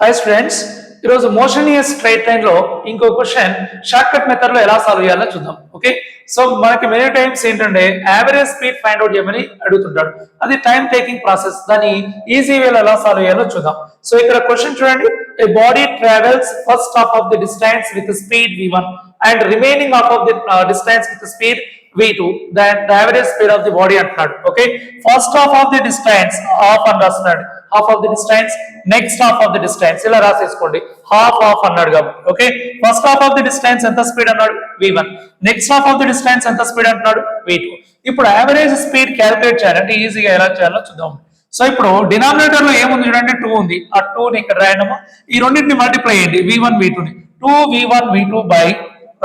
Hi students, ఈరోజు మోషనియస్ straight line లో ఇంకో క్వశ్చన్ షార్ట్ కట్ మెథడ్ లో ఎలా సాల్వ్ చేయాలో చూద్దాం. ఓకే, సో మనకి మెనీ టైమ్స్ ఏంటంటే యావరేజ్ స్పీడ్ ఫైండ్ అవుట్ చేయమని అడుగుతుంటాడు. అది టైం టేకింగ్ ప్రాసెస్. దాన్ని ఈజీ వేలో ఎలా సాల్వ్ చేయాలో చూద్దాం. సో ఇక్కడ క్వశ్చన్ చూడండి, a body travels first half of the distance with speed v1 and remaining half of the distance with speed v2, then the average speed of the body అంటున్నాడు. Okay, first half of the distance half అని రాస్తున్నాడు, half of the distance, next half of the distance ఇలా రాసేసుకోండి. Half half అన్నాడు కాబట్టి okay, first half of the distance ఎంత speed అన్నాడు v1, next half of the distance ఎంత speed అంటున్నాడు v2. ఇప్పుడు యావరేజ్ స్పీడ్ క్యాలిక్యులేట్ చేయాలంటే ఈజీగా ఎలా చేయాలో చూద్దాం. సో ఇప్పుడు డినామినేటర్ లో ఏముంది చూడండి, 2 ఉంది. ఆ 2 ని ఇక్కడ రాయడము, ఈ రెండింటిని మల్టిప్లై చేయండి, v1 v2 ని 2v1 v2 by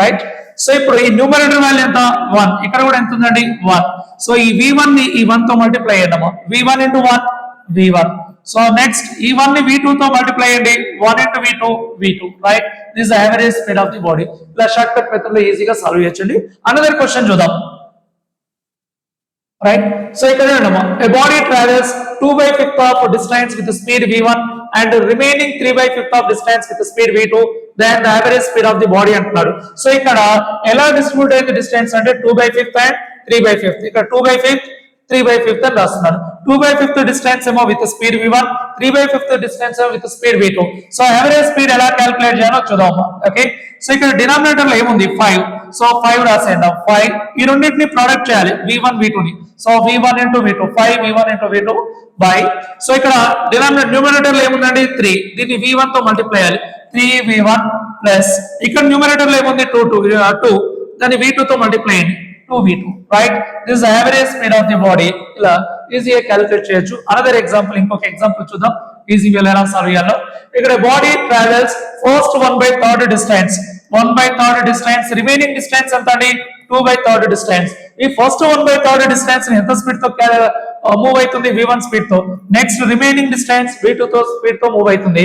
right. So ఇప్పుడు ఈ న్యూమరేటర్ వాల్యూ ఎంత 1, ఇక్కడ కూడా ఎంత ఉందండి 1. సో ఈ v1 ని ఈ 1 తో మల్టిప్లై చేద్దాము, v1 into 1 v1. So next ఈ 1 ని v2 తో మల్టిప్లై చేయండి, 1 into v2 v2 right. This is average speed of the body. ఇలా షార్ట్ కట్ మెథడ్ లో ఈజీగా సాల్వ్ చేయొచ్చండి. అనదర్ క్వశ్చన్ చూద్దాం రైట్. సో ఇక్కడ a body travels 2/5 of distance with the speed v1 and remaining 3/5 of distance with the speed v2, then the average speed of the body అంటున్నాడు. So ఇక్కడ ఎలా distribute అయింది distance అంటే 2/5 and 3/5. ఇక్కడ 2/5 3/5 అని రాస్తున్నాను. 2/5 డిస్టెన్స్ ఏమో విత్ స్పీడ్ v1, 3/5 డిస్టెన్స్ ఏమో with speed v2. So average speed ఎలా క్యాలిక్యులేట్ చేయాలో చూద్దాం. ఓకే, సో ఇక్కడ డినామినేటర్ లో ఏముంది 5. సో 5 రాసేద్దాం. 5 ఈ రెండింటిని ప్రొడక్ట్ చేయాలి, v1 v2 ని. So v1 into v2, 5 v1 into v2 by. So ఇక్కడ న్యూమరేటర్ లో ఏముందండి 3, దీన్ని v1 తో మల్టిప్లై చేయాలి, 3v1 ప్లస్ ఇక్కడ న్యూమరేటర్ లో ఏముంది 2 దాన్ని v2 తో మల్టిప్లై చేయండి, 2v2 right. This is average speed of the body. ఇలా ఈజీగా క్యాలిక్యులేట్ చేయొచ్చు. అనదర్ ఎగ్జాంపుల్, ఇంకొక ఎగ్జాంపుల్ చూద్దాం ఈజీగా ఎలా సాల్వ్ చేయాలో. ఇక్కడ body travels first 1/3 distance, 1/3 distance, remaining distance ఎంత అండి 2/3 డిస్టెన్స్. ఈ ఫస్ట్ 1/3 డిస్టెన్స్ ఎంత స్పీడ్ తో మూవ్ అవుతుంది v1 స్పీడ్ తో, నెక్స్ట్ రిమైనింగ్ డిస్టెన్స్ v2 తో స్పీడ్ తో మూవ్ అవుతుంది.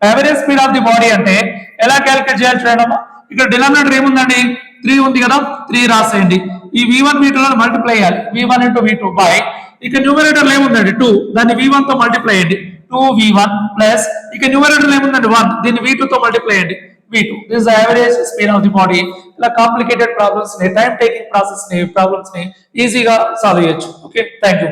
Average speed of the body అంటే ఎలా క్యాలిక్యులేట్ చేయాలి చూడండి. ఇక్కడ డినామినేటర్ ఏముందండి 3 ఉంది కదా, 3 రాసేయండి. ఈ v1 v2 లను మల్టిప్లై చేయాలి, v1 into v2 బై. ఇక న్యూమరేటర్ ఏముందండి 2, దాన్ని v1 తో మల్టిప్లై చేయండి, 2v1 ప్లస్ ఇక న్యూమరేటర్ ఏముందండి 1, దీన్ని v2 తో మల్టిప్లై చేయండి, v2. This is the average speed of the body. ఇలా కాంప్లికేటెడ్ ప్రాబ్లమ్స్ ని, టైం టేకింగ్ ప్రాసెస్ ని, ప్రాబ్లమ్స్ ని ఈజీగా సాల్వ్ చేయొచ్చు. Okay, thank you.